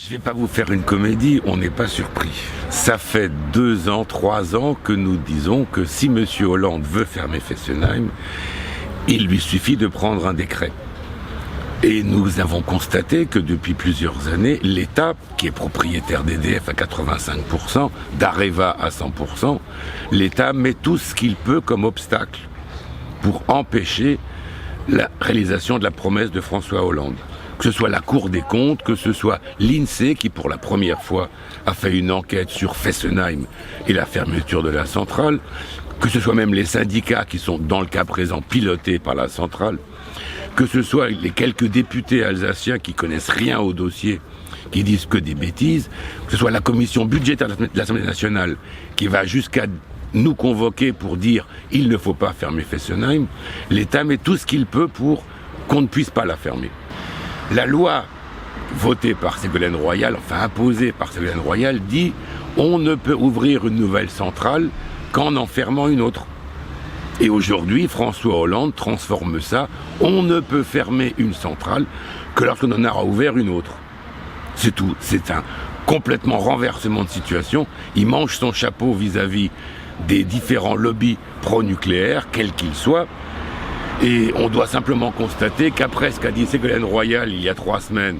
Je vais pas vous faire une comédie, on n'est pas surpris. Ça fait 2 ans, 3 ans que nous disons que si M. Hollande veut fermer Fessenheim, il lui suffit de prendre un décret. Et nous avons constaté que depuis plusieurs années, l'État, qui est propriétaire d'EDF à 85%, d'Areva à 100%, l'État met tout ce qu'il peut comme obstacle pour empêcher la réalisation de la promesse de François Hollande. Que ce soit la Cour des comptes, que ce soit l'INSEE qui pour la première fois a fait une enquête sur Fessenheim et la fermeture de la centrale, que ce soit même les syndicats qui sont dans le cas présent pilotés par la centrale, que ce soit les quelques députés alsaciens qui connaissent rien au dossier, qui disent que des bêtises, que ce soit la commission budgétaire de l'Assemblée nationale qui va jusqu'à nous convoquer pour dire il ne faut pas fermer Fessenheim, l'État met tout ce qu'il peut pour qu'on ne puisse pas la fermer. La loi votée par Ségolène Royal, enfin imposée par Ségolène Royal, dit on ne peut ouvrir une nouvelle centrale qu'en en fermant une autre. Et aujourd'hui, François Hollande transforme ça, on ne peut fermer une centrale que lorsqu'on en aura ouvert une autre. C'est tout, c'est un complètement renversement de situation. Il mange son chapeau vis-à-vis des différents lobbies pro-nucléaires, quels qu'ils soient. Et on doit simplement constater qu'après ce qu'a dit Ségolène Royal il y a 3 semaines,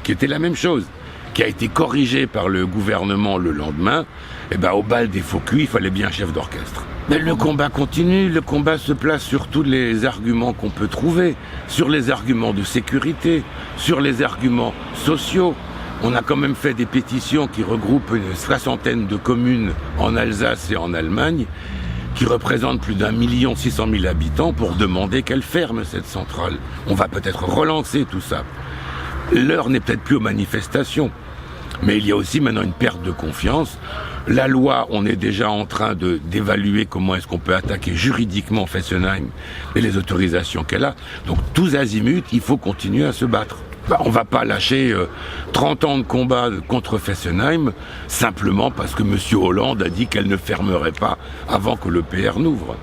qui était la même chose, qui a été corrigé par le gouvernement le lendemain, au bal des faux culs, il fallait bien un chef d'orchestre. Mais le combat continue, le combat se place sur tous les arguments qu'on peut trouver, sur les arguments de sécurité, sur les arguments sociaux. On a quand même fait des pétitions qui regroupent une 60aine de communes en Alsace et en Allemagne, qui représente plus d'1 600 000 habitants pour demander qu'elle ferme cette centrale. On va peut-être relancer tout ça. L'heure n'est peut-être plus aux manifestations, mais il y a aussi maintenant une perte de confiance. La loi, on est déjà en train d'évaluer comment est-ce qu'on peut attaquer juridiquement Fessenheim et les autorisations qu'elle a. Donc tous azimuts, il faut continuer à se battre. On ne va pas lâcher 30 ans de combat contre Fessenheim simplement parce que M. Hollande a dit qu'elle ne fermerait pas avant que le PR n'ouvre.